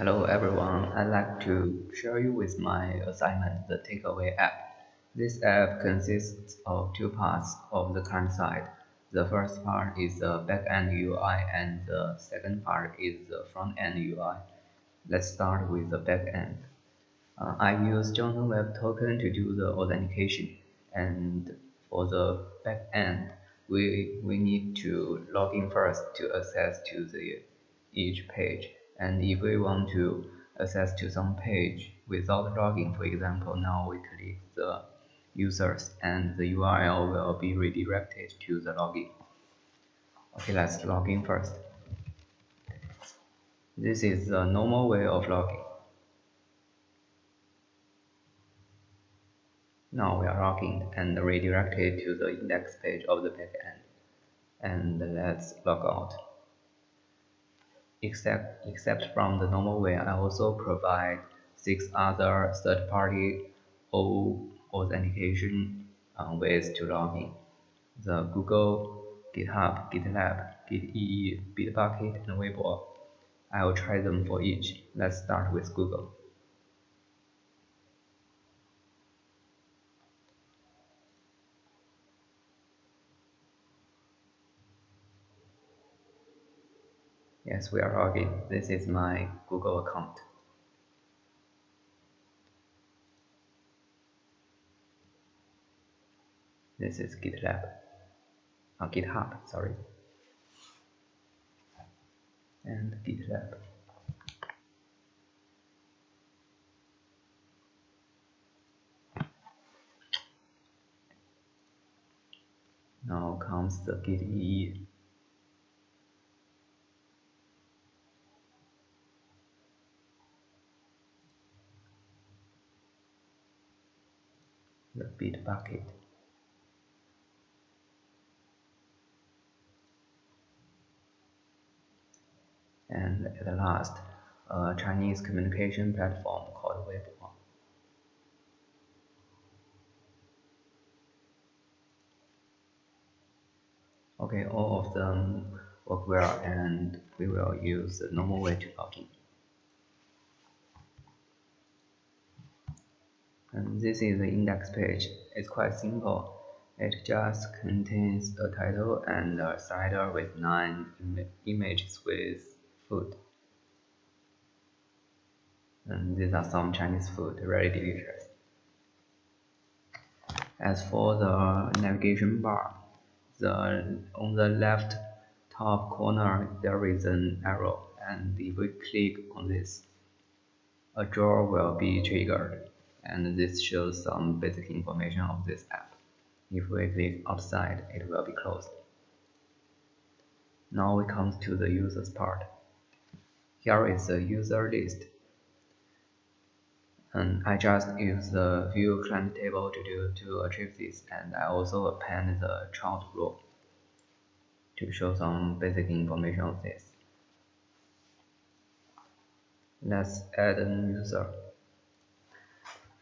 Hello everyone, I'd like to share you with my assignment, the Takeaway app. This app consists of two parts of the client side. The first part is the back-end UI and the second part is the front-end UI. Let's start with the back-end. I use Johnson Web Token to do the authentication, and for the backend, we need to log in first to access to each page. And if we want to access to some page without logging, for example, now we click the users and the URL will be redirected to the login. Okay, let's log in first. This is the normal way of logging. Now we are logging and redirected to the index page of the backend. And let's log out. Except from the normal way, I also provide 6 other third-party authentication ways to log in. The Google, GitHub, GitLab, Git.ee, Bitbucket, and Weibo. I will try them for each. Let's start with Google. Yes, we are logging. This is my Google account. This is GitHub, sorry, and GitLab. Now comes the Git.ee. The Bitbucket. And at last, a Chinese communication platform called Weibo. Okay, all of them work well, and we will use the normal way to log in. And this is the index page. It's quite simple. It just contains a title and a slider with 9 images with food. And these are some Chinese food, very delicious. As for the navigation bar, on the left top corner there is an arrow, and if we click on this, a drawer will be triggered, and this shows some basic information of this app. If we click outside, it will be closed. Now we come to the users part. Here is the user list. And I just use the view client table to achieve this, and I also append the child rule to show some basic information of this. Let's add a new user.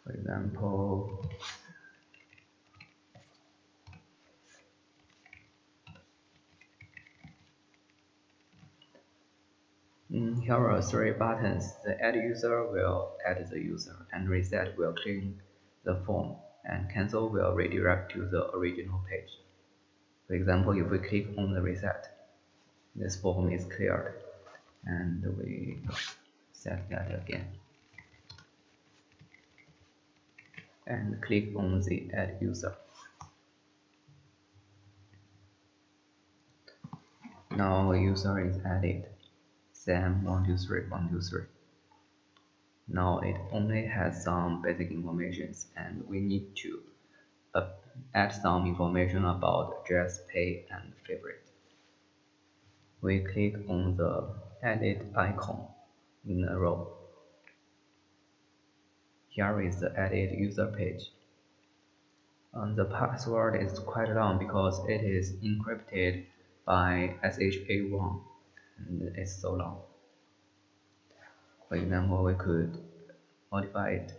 For example, here are 3 buttons. The add user will add the user, and reset will clean the form, and cancel will redirect to the original page. For example, if we click on the reset, this form is cleared, and we set that again. And click on the add user. Now a user is added. Sam123 123. Now it only has some basic informations, and we need to add some information about address, pay, and favorite. We click on the edit icon in a row. Here is the edit user page. The password is quite long because it is encrypted by SHA-1, and it's so long. For example, we could modify it.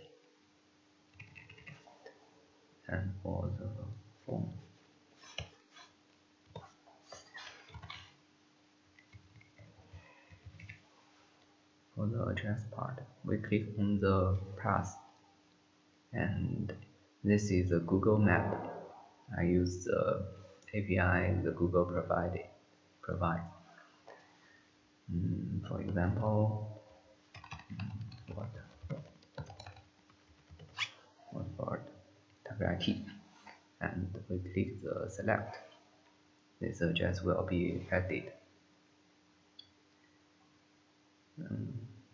And for the form, For the address part, we click on the plus, and this is a Google map. I use the API the Google provides. For example, what word WIT, and we click the select. This address will be added.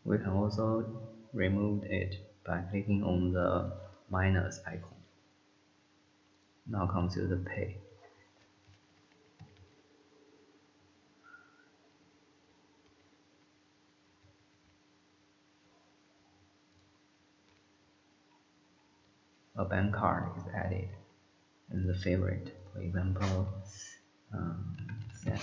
We can also remove it by clicking on the minus icon. Now come to the pay. A bank card is added, and the favorite, for example, Sam.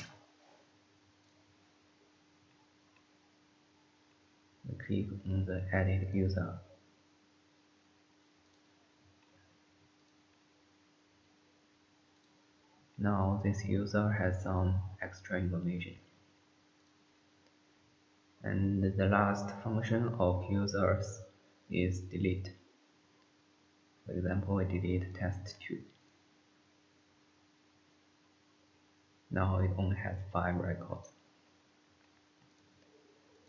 We click on the added user. Now this user has some extra information. And the last function of users is delete. For example, we delete test2. Now it only has 5 records.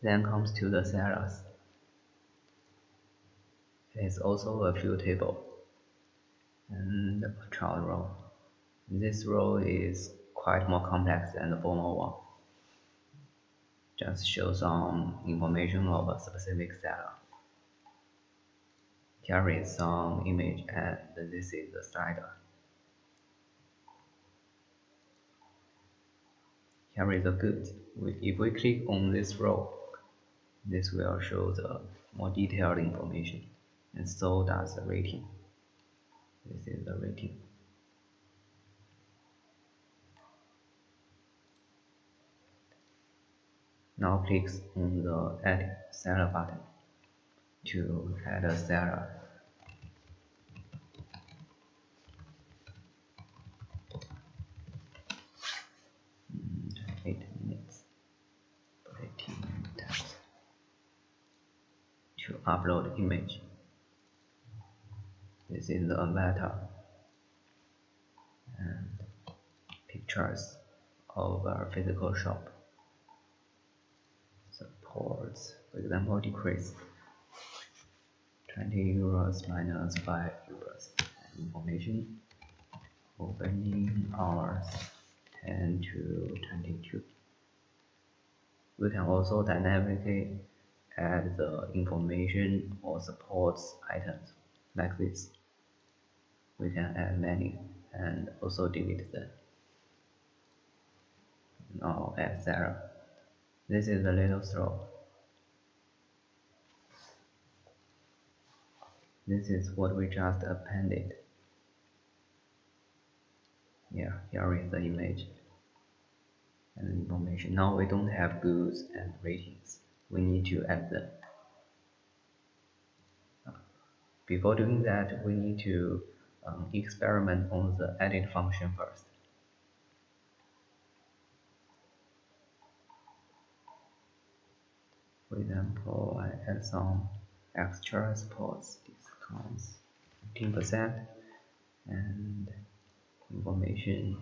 Then comes to the sellers. It is also a field table and a child row. This row is quite more complex than the former one. Just show some information of a specific seller. Here is some image, and this is the slider. Here is the goods. If we click on this row, this will show the more detailed information, and so does the rating. This is the rating. Now click on the Add Seller button to add a seller. And 8 minutes, 18 minutes to upload image. This is the avatar and pictures of our physical shop. Supports, for example, decrease 20 euros minus 5 euros. Information, opening hours 10 to 22. We can also dynamically add the information or supports items like this. We can add many and also delete them. Now add seller. This is a little slow. This is what we just appended. Yeah, here is the image and information. Now we don't have goods and ratings. We need to add them. Before doing that, we need to experiment on the edit function first. For example, I add some extra sports discounts, 15%, and information,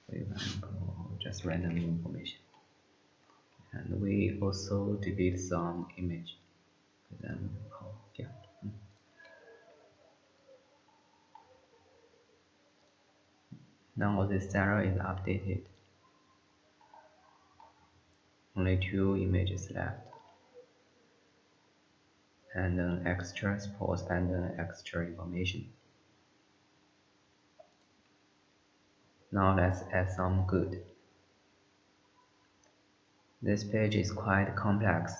for example, just random information. And we also delete some image. For example, yeah. Now this seller is updated. Only 2 images left, and an extra sports and an extra information. Now let's add some good. This page is quite complex.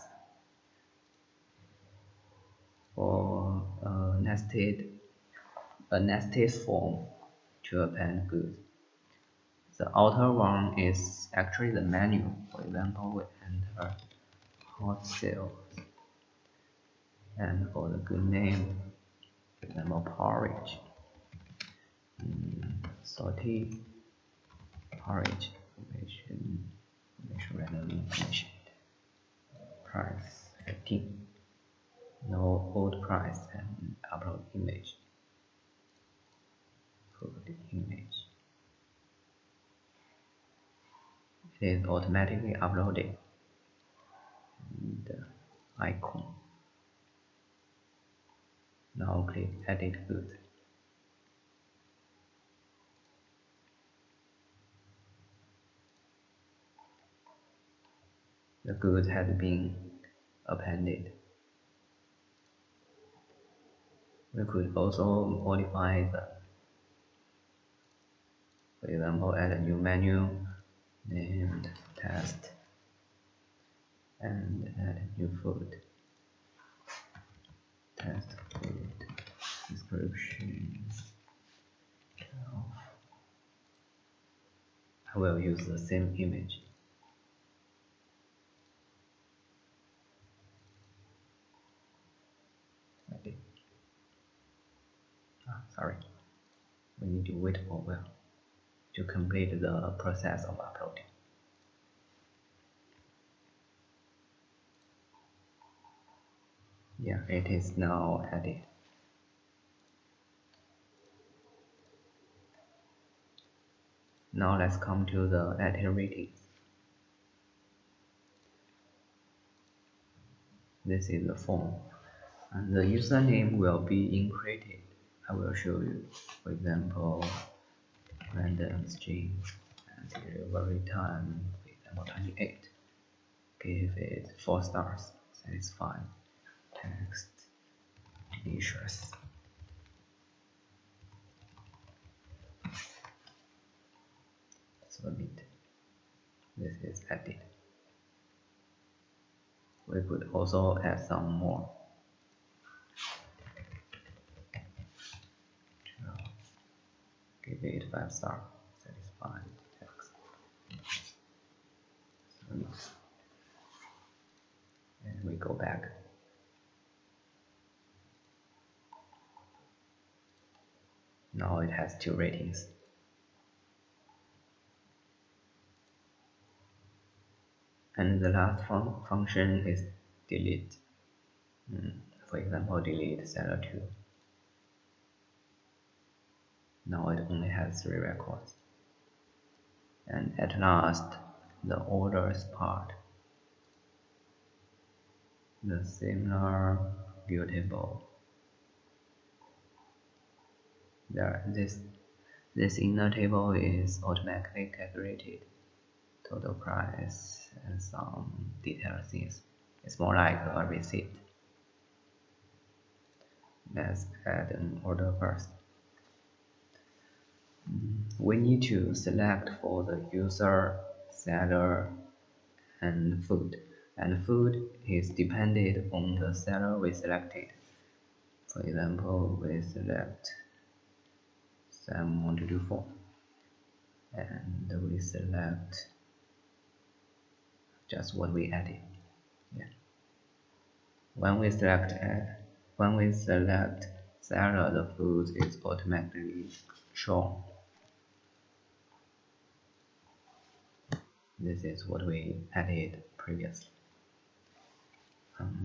For a nested form to append goods. The outer one is actually the menu. For example, we enter hot sales, and for the good name, for example, porridge, salty porridge, information, random information, price 15. No old price and upload image. Put image. It is automatically uploaded. And icon. Now click edit goods. The good has been appended. We could also modify the, for example, add a new menu named test and add new food. Test food description. I will use the same image. Okay. Sorry. We need to wait for a while to complete the process of uploading. Yeah, it is now added. Now let's come to the edit ratings. This is the form, and the username will be encrypted. I will show you. For example, random string and delivery time, for example 28. Give it 4 stars. Satisfied. Text delicious. Submit. This is added. We could also add some more. Give it 5 stars. Satisfied. Text. Submit. And we go back. Now it has 2 ratings. And the last function is delete. For example, delete seller 2. Now it only has 3 records. And at last, the orders part. The similar view table. This inner table is automatically calculated. Total price and some detailed things. It's more like a receipt. Let's add an order first. We need to select for the user, seller, and food. And food is dependent on the seller we selected. For example, we select Sam 1224 and we select just what we added. Yeah. When we select seller, the food is automatically shown. This is what we added previously.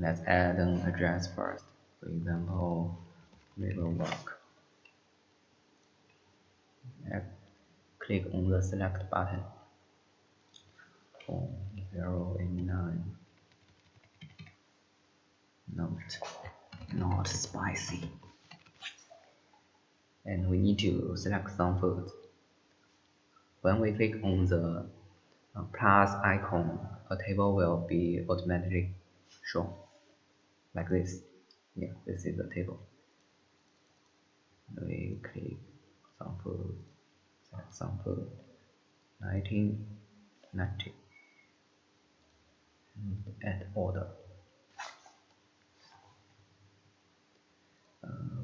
Let's add an address first. For example, Riverwalk. Click on the select button. 089. Not spicy. And we need to select some food. When we click on the plus icon, a table will be automatically shown like this. Yeah, this is the table. We click some food, select some food, 1990, and add order.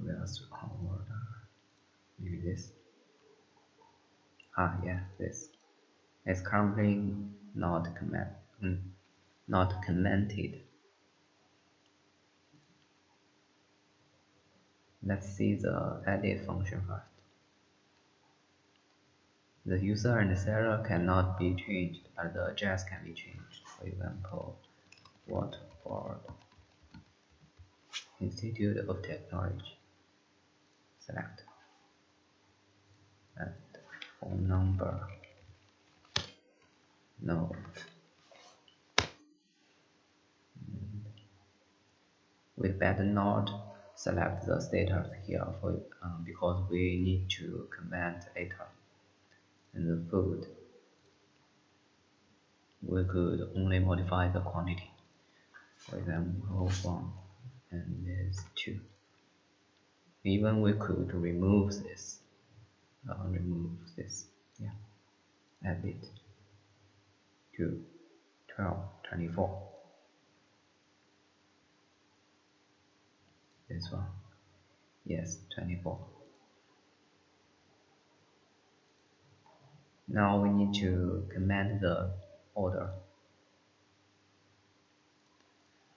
Where's our order? Maybe this. Yeah, this. It's currently not commented. Let's see the edit function first. The user and the seller cannot be changed, but the address can be changed. For example, Watford Institute of Technology. Select and phone number. No. We better not select the status here because we need to comment later. And the food, we could only modify the quantity. For example, 1 and this 2. Even we could remove this. Yeah, add it to 12, 24. This one, yes, 24. Now we need to comment the order.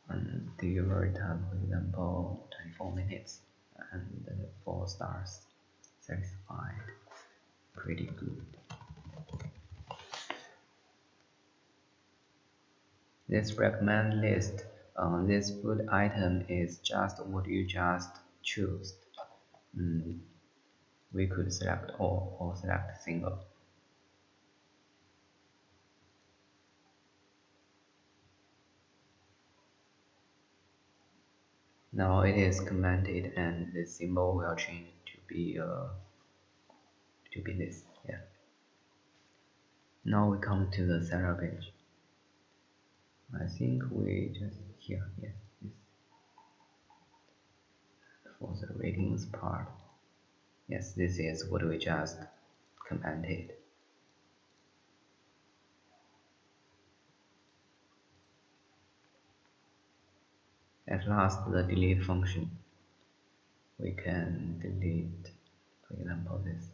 And delivery time, for example, 24 minutes, and 4 stars. Satisfied, pretty good. This recommend list, this food item is just what you just choose. We could select all or select single. Now it is commented and the symbol will change to be this. Yeah. Now we come to the seller page. I think we just here, yes, this for the ratings part. Yes, this is what we just commented. At last, the delete function. We can delete, for example, this.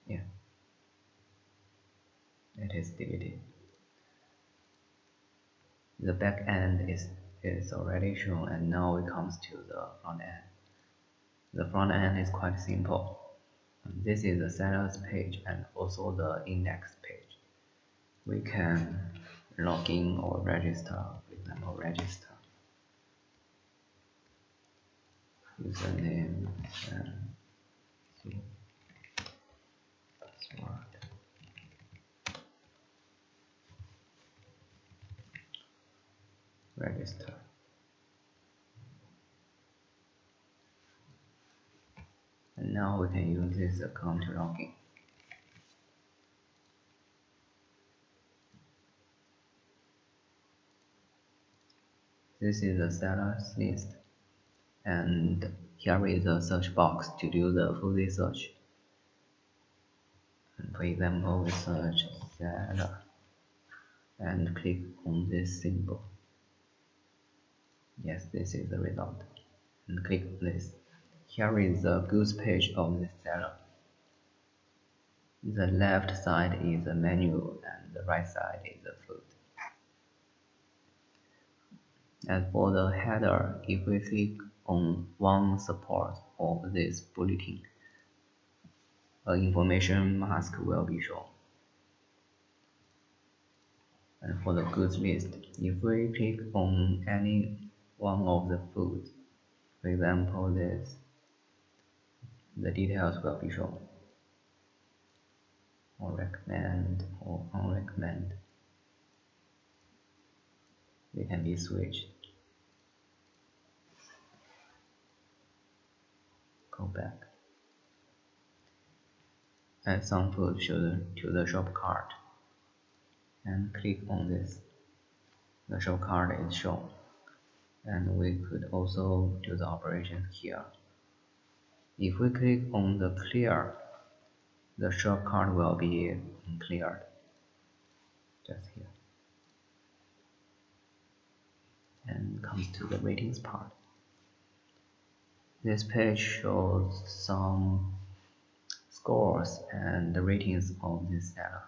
Yeah, it is deleted. The back end is already shown, and now it comes to the front end. The front end is quite simple. This is the seller's page and also the index page. We can log in or register, for example, register. Username and password. Register. And now we can use this account to log in. This is the seller's list, and here is a search box to do the full search. And for example, we search seller and click on this symbol. Yes, this is the result. And click this. Here is the goods page of the seller. The left side is the menu and the right side is the food. As for the header, if we click on one support of this bulletin, an information mask will be shown. And for the goods list, if we click on any one of the foods, for example this, the details will be shown, or recommend or unrecommend. They can be switched. Go back. Add some food to the shop cart and click on this. The shop cart is shown, and we could also do the operation here. If we click on the clear, the shop cart will be cleared. Just here. And comes to the ratings part. This page shows some scores and the ratings of this seller.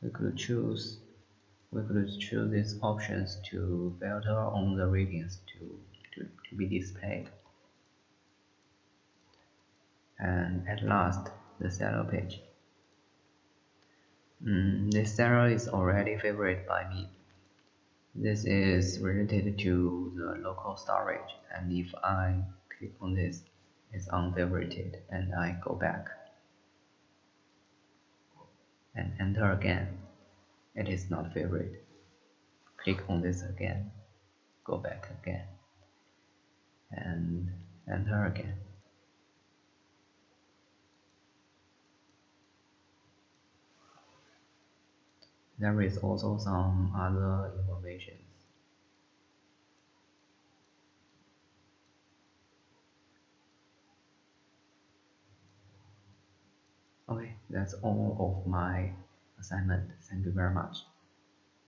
We could choose these options to filter on the ratings to be displayed. And at last, the seller page. This error is already favored by me. This is related to the local storage, and if I click on this, it's unfavorited, and I go back and enter again. It is not favorite. Click on this again, go back again, and enter again. There is also some other information. Okay, that's all of my assignment. Thank you very much.